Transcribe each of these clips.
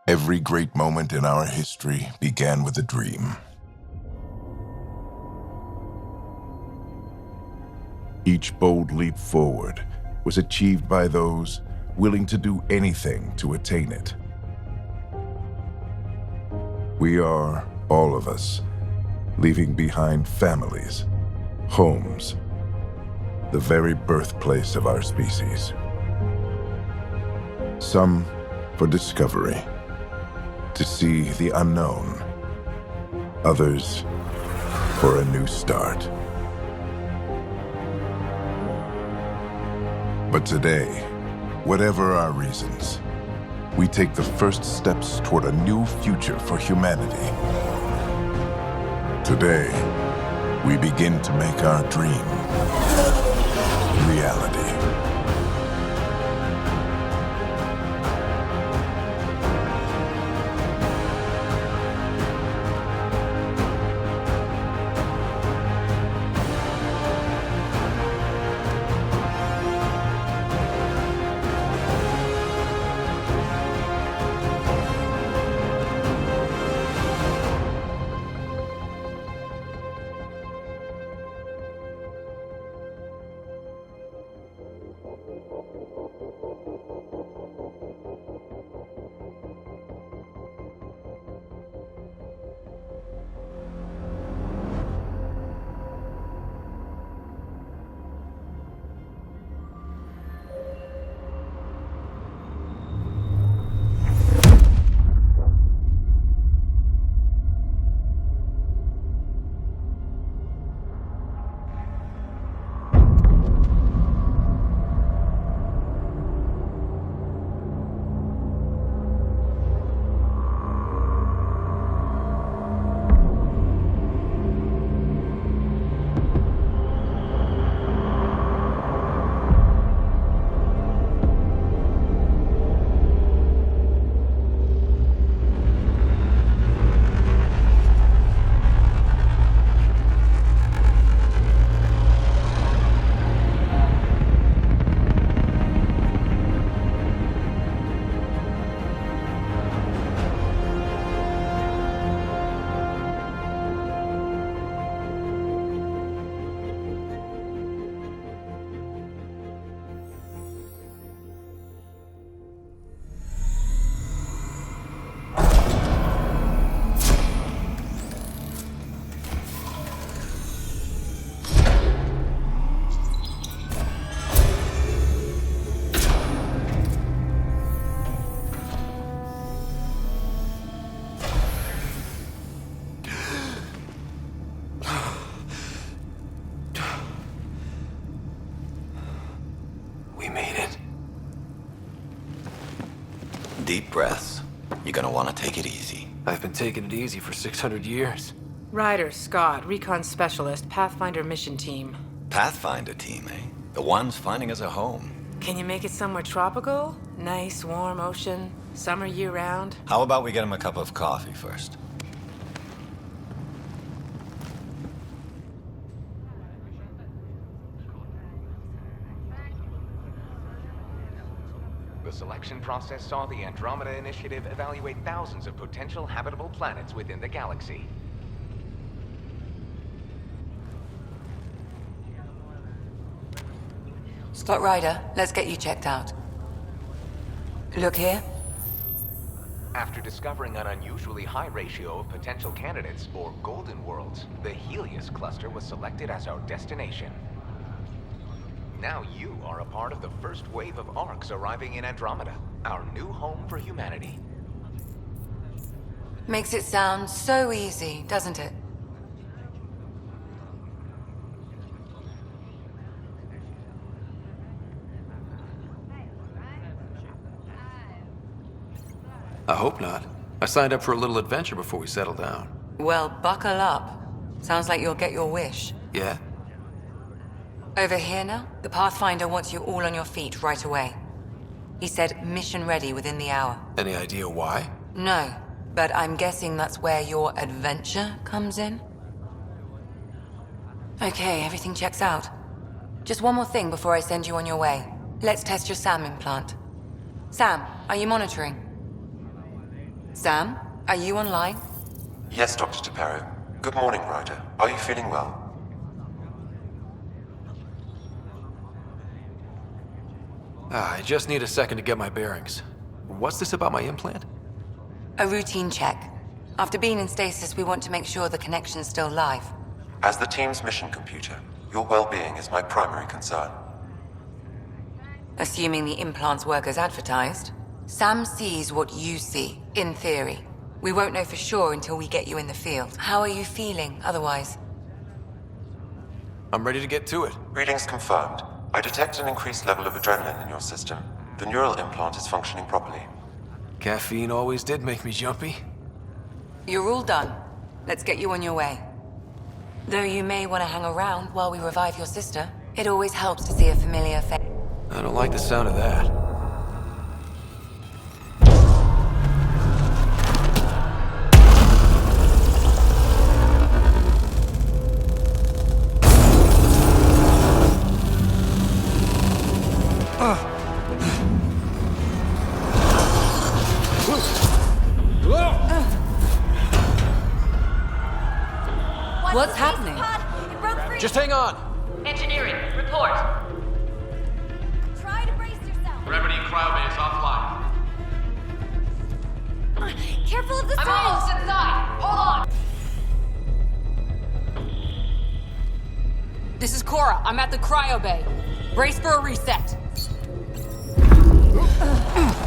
Every great moment in our history began with a dream. Each bold leap forward was achieved by those willing to do anything to attain it. We are, all of us, leaving behind families, homes, the very birthplace of our species. Some for discovery, to see the unknown. Others for a new start. But today, whatever our reasons, we take the first steps toward a new future for humanity. Today, we begin to make our dream reality. Deep breaths. You're gonna want to take it easy. I've been taking it easy for 600 years. Ryder, Scott, Recon Specialist, Pathfinder Mission Team. Pathfinder team, eh? The ones finding us a home. Can you make it somewhere tropical? Nice, warm ocean, summer year-round? How about we get him a cup of coffee first? The selection process saw the Andromeda Initiative evaluate thousands of potential habitable planets within the galaxy. Scott Ryder, let's get you checked out. Look here. After discovering an unusually high ratio of potential candidates, or golden worlds, the Helios cluster was selected as our destination. Now you are a part of the first wave of ARCs arriving in Andromeda, our new home for humanity. Makes it sound so easy, doesn't it? I hope not. I signed up for a little adventure before we settle down. Well, buckle up. Sounds like you'll get your wish. Yeah? Over here now, the Pathfinder wants you all on your feet right away. He said mission ready within the hour. Any idea why? No, but I'm guessing that's where your adventure comes in. Okay, everything checks out. Just one more thing before I send you on your way. Let's test your SAM implant. Sam, are you monitoring? Sam, are you online? Yes, Dr. DePero. Good morning, Ryder. Are you feeling well? I just need a second to get my bearings. What's this about my implant? A routine check. After being in stasis, we want to make sure the connection's still live. As the team's mission computer, your well-being is my primary concern. Assuming the implants work as advertised, Sam sees what you see, in theory. We won't know for sure until we get you in the field. How are you feeling otherwise? I'm ready to get to it. Readings confirmed. I detect an increased level of adrenaline in your system. The neural implant is functioning properly. Caffeine always did make me jumpy. You're all done. Let's get you on your way. Though you may want to hang around while we revive your sister, it always helps to see a familiar face. I don't like the sound of that. What's happening? It broke free. Just hang on! Engineering, report. Try to brace yourself. Remedy cryobase offline. Careful of the I'm stairs. almost inside! Hold on! This is Cora. I'm at the cryo bay. Brace for a reset.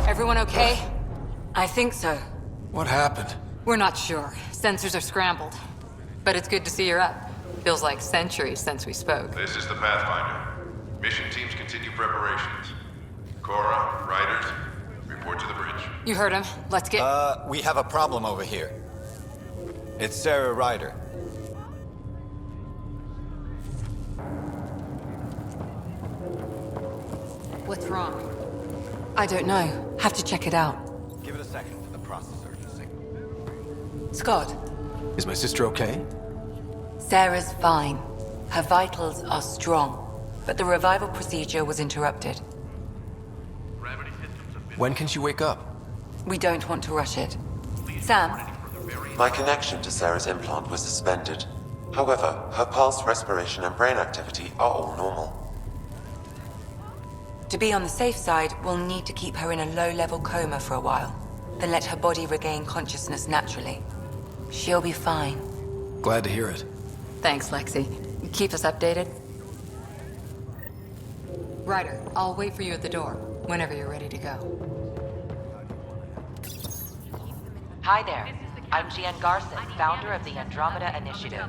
Everyone okay? I think so. What happened? We're not sure. Sensors are scrambled. But it's good to see you're up. Feels like centuries since we spoke. This is the Pathfinder. Mission teams continue preparations. Cora, Riders, report to the bridge. You heard him. Let's get... We have a problem over here. It's Sarah Ryder. What's wrong? I don't know. Have to check it out. Give it a second for the processor to sync. Scott, Is my sister okay? Sarah's fine. Her vitals are strong. But the revival procedure was interrupted. When can she wake up? We don't want to rush it. Sam, My connection to Sarah's implant was suspended. However, her pulse, respiration, and brain activity are all normal. to be on the safe side, we'll need to keep her in a low-level coma for a while. Then let her body regain consciousness naturally. She'll be fine. Glad to hear it. Thanks, Lexi. Keep us updated. Ryder, I'll wait for you at the door, whenever you're ready to go. Hi there. I'm Jian Garson, founder of the Andromeda Initiative.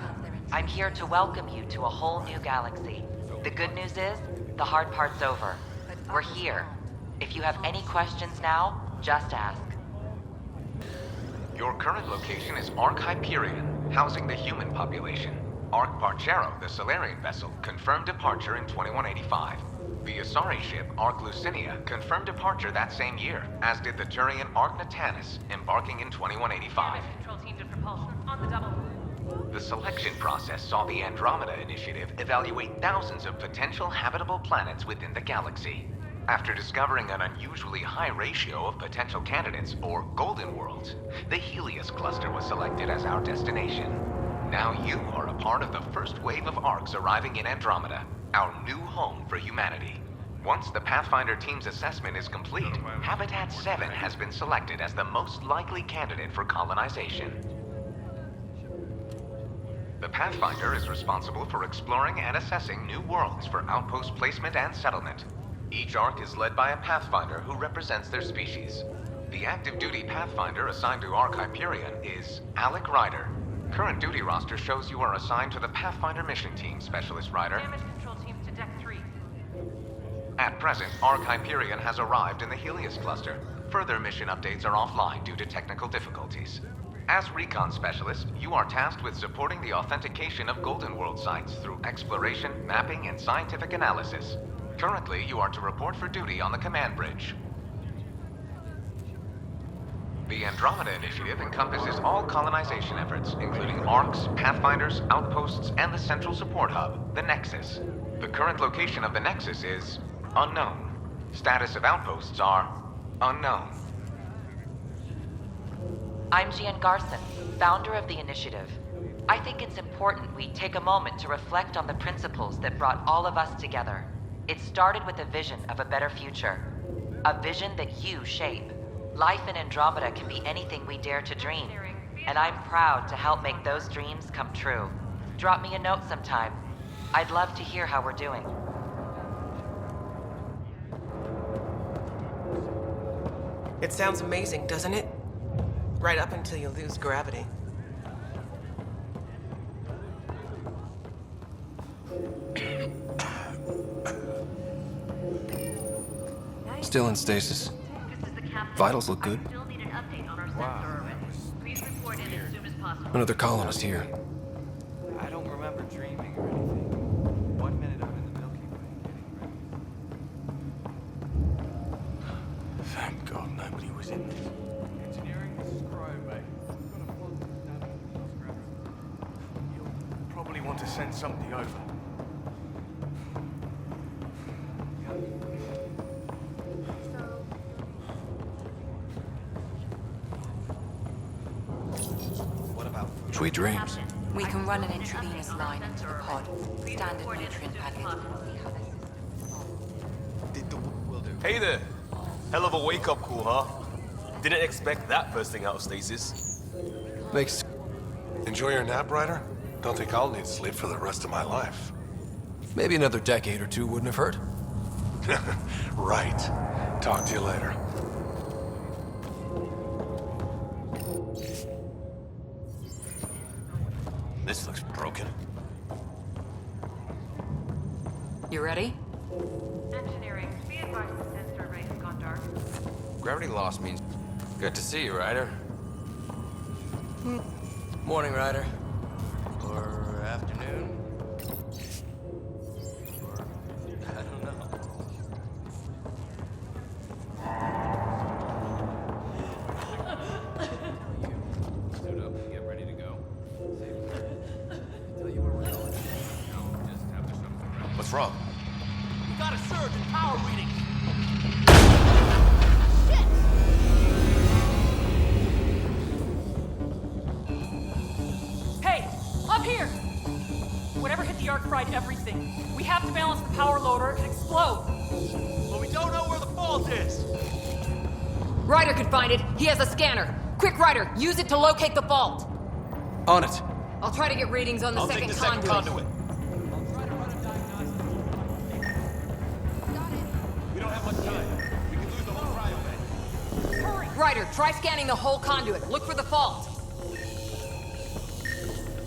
I'm here to welcome you to a whole new galaxy. The good news is, the hard part's over. We're here. If you have any questions now, just ask. Your current location is Ark Hyperion, housing the human population. Ark Parchero, the Solarian vessel, confirmed departure in 2185. The Asari ship, Ark Lucinia, confirmed departure that same year, as did the Turian Ark Natanus, embarking in 2185. Control team to propulsion on the double. The selection process saw the Andromeda Initiative evaluate thousands of potential habitable planets within the galaxy. After discovering an unusually high ratio of potential candidates, or golden worlds, the Helios cluster was selected as our destination. Now you are a part of the first wave of Arks arriving in Andromeda, our new home for humanity. Once the Pathfinder team's assessment is complete, Habitat 7 has been selected as the most likely candidate for colonization. The Pathfinder is responsible for exploring and assessing new worlds for outpost placement and settlement. Each Ark is led by a Pathfinder who represents their species. The active duty Pathfinder assigned to Ark Hyperion is Alec Ryder. Current duty roster shows you are assigned to the Pathfinder mission team, Specialist Ryder. Damage control team to deck 3. At present, Ark Hyperion has arrived in the Helios cluster. Further mission updates are offline due to technical difficulties. As recon specialist, you are tasked with supporting the authentication of Golden World sites through exploration, mapping, and scientific analysis. Currently, you are to report for duty on the command bridge. The Andromeda Initiative encompasses all colonization efforts, including Arks, Pathfinders, outposts, and the central support hub, the Nexus. The current location of the Nexus is unknown. Status of outposts are unknown. I'm Jean Garson, founder of the initiative. I think it's important we take a moment to reflect on the principles that brought all of us together. It started with a vision of a better future. A vision that you shape. Life in Andromeda can be anything we dare to dream. And I'm proud to help make those dreams come true. Drop me a note sometime. I'd love to hear how we're doing. It sounds amazing, doesn't it? Right up until you lose gravity. Still in stasis. Vitals look good. Another colonist here. I don't remember dreaming or anything. 1 minute I'm in the Milky Way getting ready. Thank God nobody was in this. Engineering, this is Cryo, mate. Got a positive damage to lost gravity. You'll probably want to send somebody over. Sweet dreams. We can run an intravenous line into the pod. Standard nutrient package. Hey there. Hell of a wake-up call, huh? Didn't expect that first thing out of stasis. Makes... Enjoy your nap, Ryder? Don't think I'll need sleep for the rest of my life. Maybe another decade or two wouldn't have hurt. Right. Talk to you later. This looks broken. You ready? Engineering, be advised the sensor array has gone dark. Gravity loss means... Good to see you, Ryder. Morning, Ryder. Or afternoon? Or... I don't know. Suit up and get ready to go. Tell you where we're going. Just have to shuttle around. What's wrong? We got a surge in power readings. Hey, up here! Whatever hit the arc fried everything. We have to balance the power loader and explode. But we don't know where the fault is. Ryder can find it. He has a scanner. Quick, Ryder, use it to locate the fault. On it. I'll try to get readings on the I'll second take the second conduit. We don't have much time. We could lose the whole cryo bay. Hurry! Ryder, try scanning the whole conduit. Look for the fault.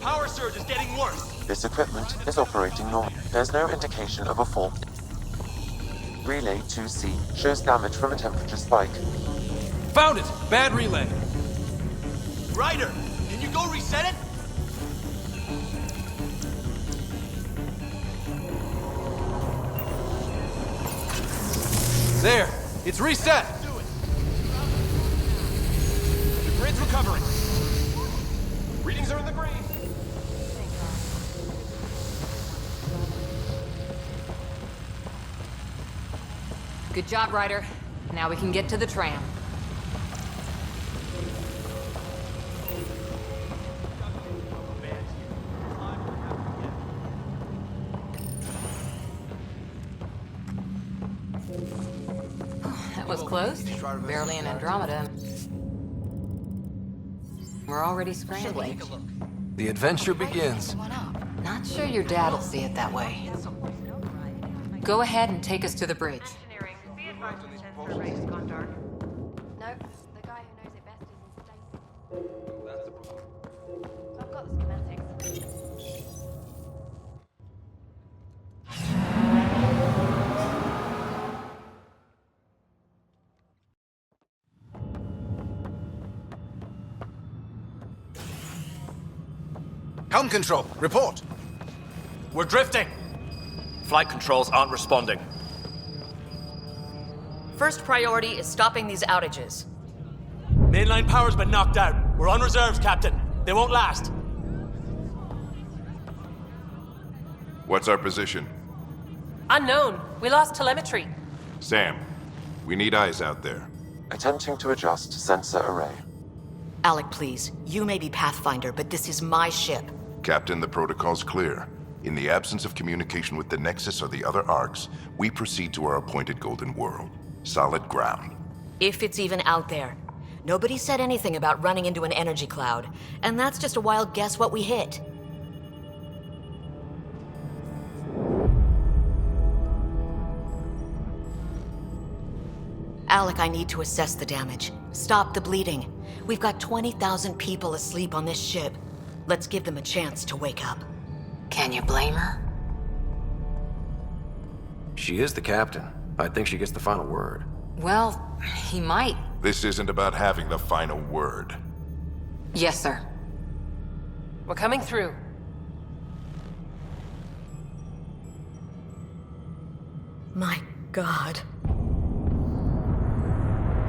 Power surge is getting worse. This equipment is operating normally. There's no indication of a fault. Relay 2C shows damage from a temperature spike. Found it! Bad relay. Ryder, can you go reset it? There! It's reset! Do it. The grid's recovering. Readings are in the green. Good job, Ryder. Now we can get to the tram. That was close. Barely in Andromeda. We're already scrambling. The adventure begins. Not sure your dad'll see it that way. Go ahead and take us to the bridge. Engineering, be advised the sensor array has gone dark. Nope, the guy who knows it best is in state. I've got the schematics. Helm control, report. We're drifting. Flight controls aren't responding. First priority is stopping these outages. Mainline power's been knocked out. We're on reserves, Captain. They won't last. What's our position? Unknown. We lost telemetry. Sam, we need eyes out there. Attempting to adjust sensor array. Alec, please. You may be Pathfinder, but this is my ship. Captain, the protocol's clear. In the absence of communication with the Nexus or the other arcs, we proceed to our appointed Golden World. Solid ground. If it's even out there. Nobody said anything about running into an energy cloud, and that's just a wild guess what we hit. Alec, I need to assess the damage. Stop the bleeding. We've got 20,000 people asleep on this ship. Let's give them a chance to wake up. Can you blame her? She is the captain. I think she gets the final word. Well, he might. This isn't about having the final word. Yes, sir. We're coming through. My God.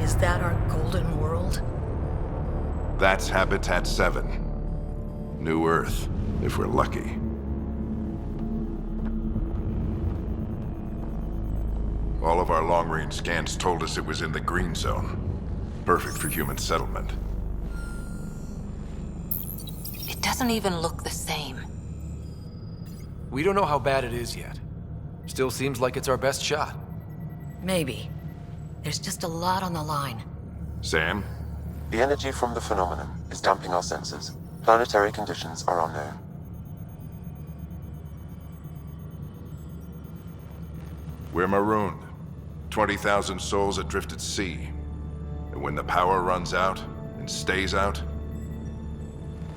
Is that our Golden World? That's Habitat 7. New Earth, if we're lucky. All of our long-range scans told us it was in the green zone. Perfect for human settlement. It doesn't even look the same. We don't know how bad it is yet. Still seems like it's our best shot. Maybe. There's just a lot on the line. Sam? The energy from the phenomenon is damping our senses. Planetary conditions are unknown. We're marooned. 20,000 souls adrift at sea. And when the power runs out, and stays out,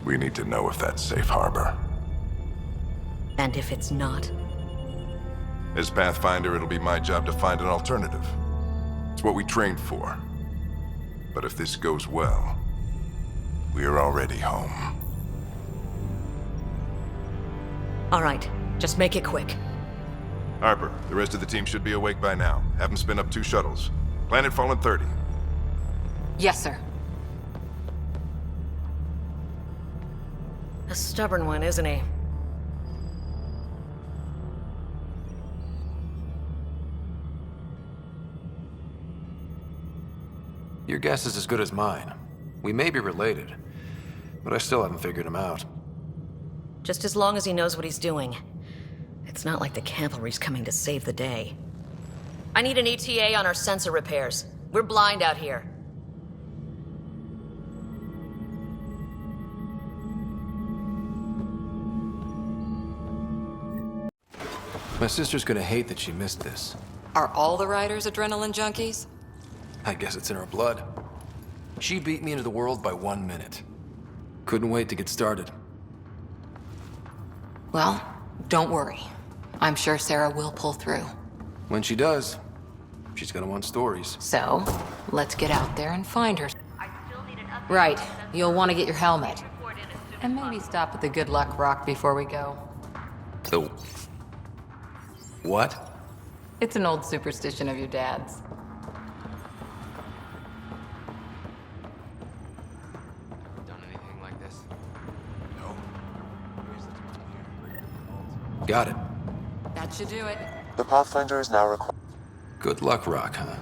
we need to know if that's safe harbor. And if it's not? As Pathfinder, it'll be my job to find an alternative. It's what we trained for. But if this goes well, we're already home. All right, just make it quick. Harper, the rest of the team should be awake by now. Have them spin up 2 shuttles. Planet Fallen 30. Yes, sir. A stubborn one, isn't he? Your guess is as good as mine. We may be related, but I still haven't figured him out. Just as long as he knows what he's doing. It's not like the cavalry's coming to save the day. I need an ETA on our sensor repairs. We're blind out here. My sister's gonna hate that she missed this. Are all the riders adrenaline junkies? I guess it's in her blood. She beat me into the world by 1 minute. Couldn't wait to get started. Well, don't worry. I'm sure Sarah will pull through. When she does, she's gonna want stories. So, let's get out there and find her. Right, you'll want to get your helmet. And maybe stop at the Good Luck Rock before we go. The... what? It's an old superstition of your dad's. Done anything like this? Got it. That should do it. The Pathfinder is now required. Good luck, Rock, huh?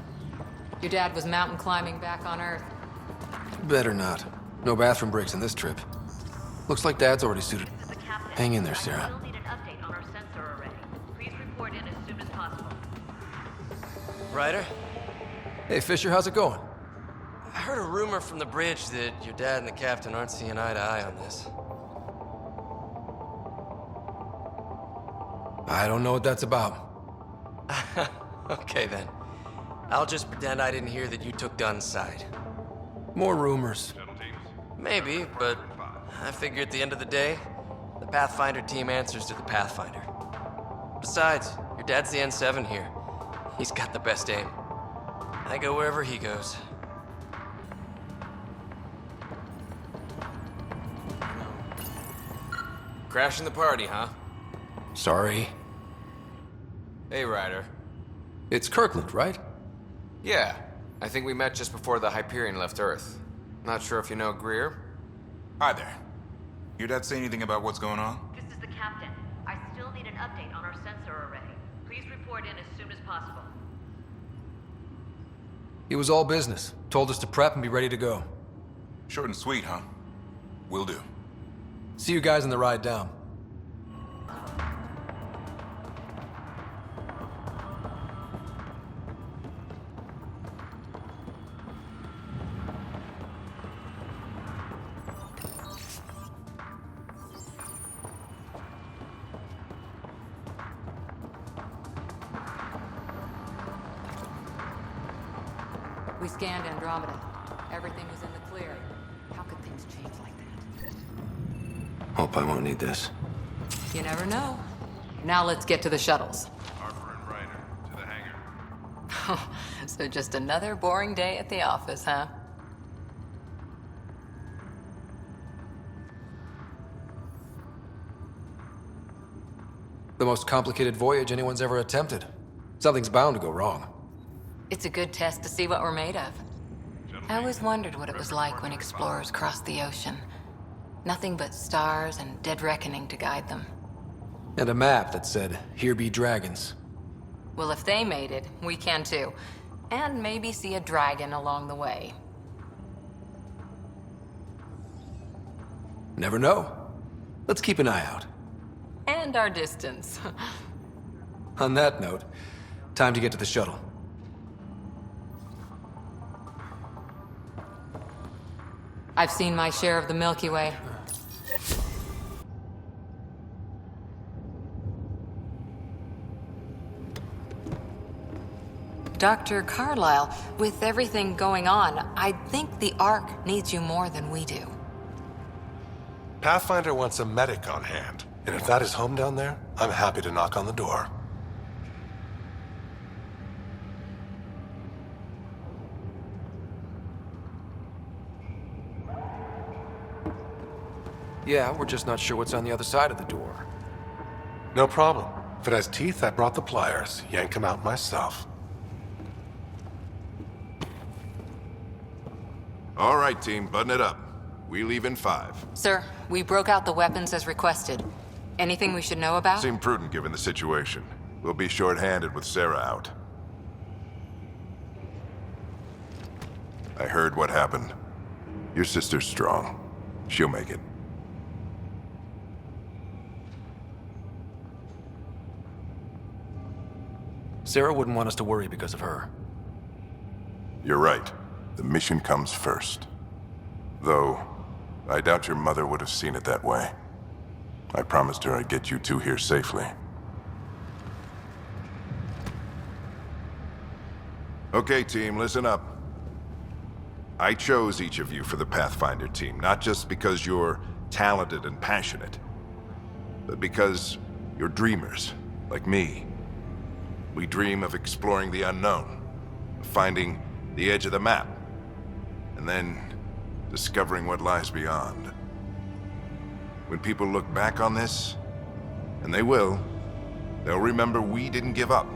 Your dad was mountain climbing back on Earth. Better not. No bathroom breaks in this trip. Looks like Dad's already suited. Hang in there, Sarah. We'll need an update on our sensor array. Please report in as soon as possible. Ryder? Hey, Fisher, how's it going? I heard a rumor from the bridge that your dad and the captain aren't seeing eye to eye on this. I don't know what that's about. Okay, then. I'll just pretend I didn't hear that you took Dunn's side. More rumors. Maybe, but I figure at the end of the day, the Pathfinder team answers to the Pathfinder. Besides, your dad's the N7 here. He's got the best aim. I go wherever he goes. Crashing the party, huh? Sorry. Hey, Ryder. It's Kirkland, right? Yeah. I think we met just before the Hyperion left Earth. Not sure if you know Greer. Hi there. Your dad say anything about what's going on? This is the captain. I still need an update on our sensor array. Please report in as soon as possible. He was all business. Told us to prep and be ready to go. Short and sweet, huh? Will do. See you guys on the ride down. We scanned Andromeda. Everything was in the clear. How could things change like that? Hope I won't need this. You never know. Now let's get to the shuttles. Harper and Ryder, to the hangar. So just another boring day at the office, huh? The most complicated voyage anyone's ever attempted. Something's bound to go wrong. It's a good test to see what we're made of. I always wondered what it was like when explorers crossed the ocean. Nothing but stars and dead reckoning to guide them. And a map that said, "Here be dragons." Well, if they made it, we can too. And maybe see a dragon along the way. Never know. Let's keep an eye out. And our distance. On that note, time to get to the shuttle. I've seen my share of the Milky Way. Dr. Carlyle, with everything going on, I think the Ark needs you more than we do. Pathfinder wants a medic on hand. And if that is home down there, I'm happy to knock on the door. Yeah, we're just not sure what's on the other side of the door. No problem. If it has teeth, I brought the pliers. Yank them out myself. All right, team, button it up. We leave in 5. Sir, we broke out the weapons as requested. Anything we should know about? Seemed prudent given the situation. We'll be short-handed with Sarah out. I heard what happened. Your sister's strong. She'll make it. Sarah wouldn't want us to worry because of her. You're right. The mission comes first. Though, I doubt your mother would have seen it that way. I promised her I'd get you two here safely. Okay, team, listen up. I chose each of you for the Pathfinder team, not just because you're talented and passionate, but because you're dreamers, like me. We dream of exploring the unknown, of finding the edge of the map, and then discovering what lies beyond. When people look back on this, and they will, they'll remember we didn't give up.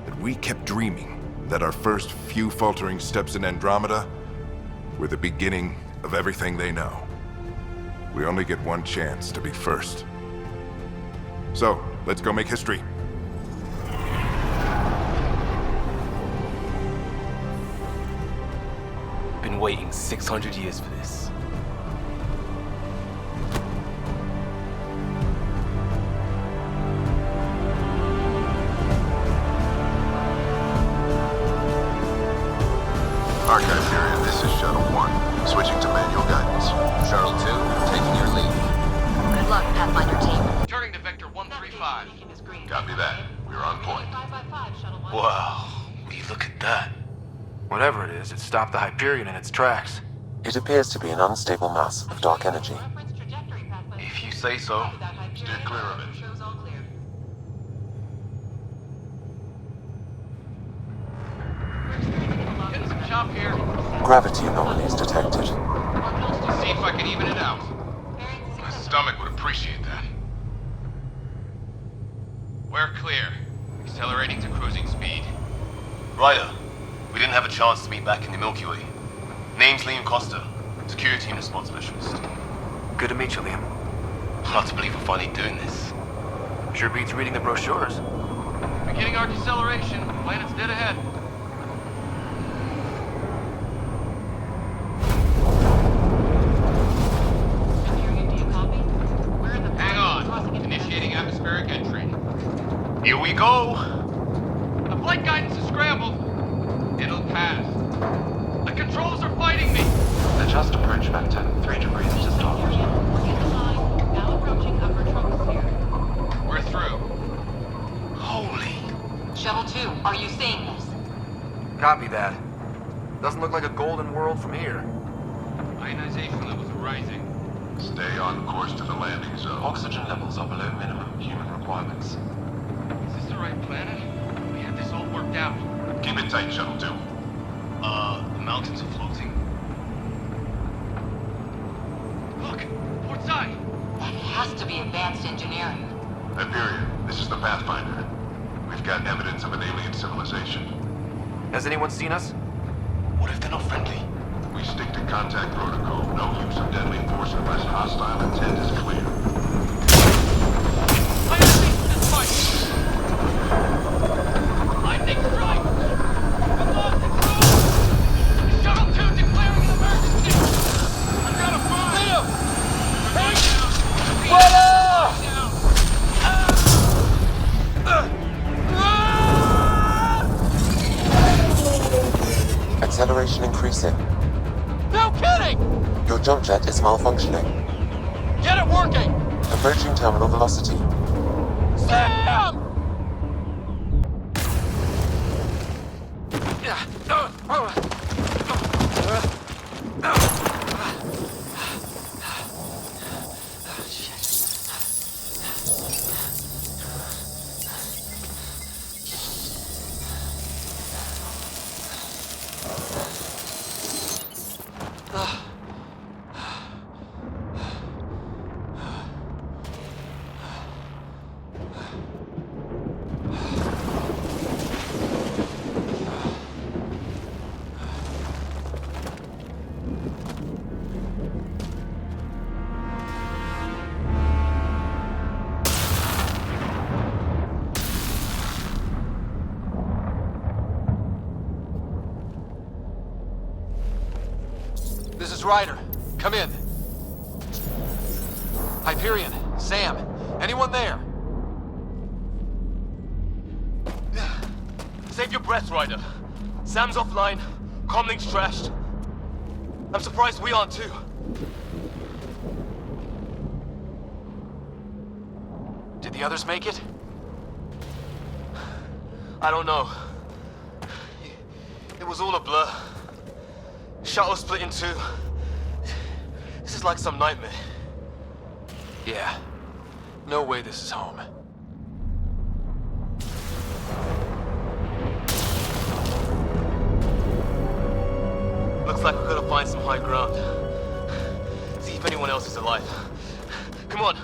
That we kept dreaming, that our first few faltering steps in Andromeda were the beginning of everything they know. We only get one chance to be first. So, let's go make history. Been waiting 600 years for this. Archive period, this is Shuttle 1. Switching to manual guidance. Shuttle 2, taking your lead. Good luck, Pathfinder team. Turning to Vector 135. Copy that. We're on point. Wow, will you look at that? Whatever it is, it stopped the Hyperion in its tracks. It appears to be an unstable mass of dark energy. If you say so. Steer clear of it. Getting some chop here. Gravity anomalies detected. See if I can even it out. My stomach would appreciate that. We're clear. Accelerating to cruising speed. Ryder, we didn't have a chance to meet back in the Milky Way. Name's Liam Costa, security and response specialist. Good to meet you, Liam. Hard to believe we're finally doing this. Sure beats reading the brochures. Beginning our deceleration. Planet's dead ahead. Initiating atmospheric entry. Here we go. The flight guidance is scrambled. It'll pass. The controls are fighting me. Adjust approach vector 3 degrees to starboard. Now approaching upper troposphere. We're through. Holy. Shuttle 2, are you seeing this? Copy that. Doesn't look like a golden world from here. Ionization levels are rising. Stay on course to the landing zone. Oxygen levels are below minimum human requirements. Is this the right planet? We had this all worked out. Keep it tight, Shuttle 2. The mountains are floating. Look, port side. That has to be advanced engineering. Hyperion, this is the Pathfinder. We've got evidence of an alien civilization. Has anyone seen us? What if they're not friendly? We stick to contact protocol. No use of deadly force unless hostile intent is clear. Lightning strike! We lost control! Shuttle 2 declaring an emergency! I've got a fire! Liam! Hey! What up? Acceleration increasing. No kidding! Your jump jet is malfunctioning. Get it working! Approaching terminal velocity. Sam! This is Ryder. Come in. Hyperion, Sam, anyone there? Save your breath, Ryder. Sam's offline. Comlink's trashed. I'm surprised we aren't too. Did the others make it? I don't know. It was all a blur. Shuttle split in two. This is like some nightmare. Yeah. No way this is home. Looks like we've got to find some high ground. See if anyone else is alive. Come on.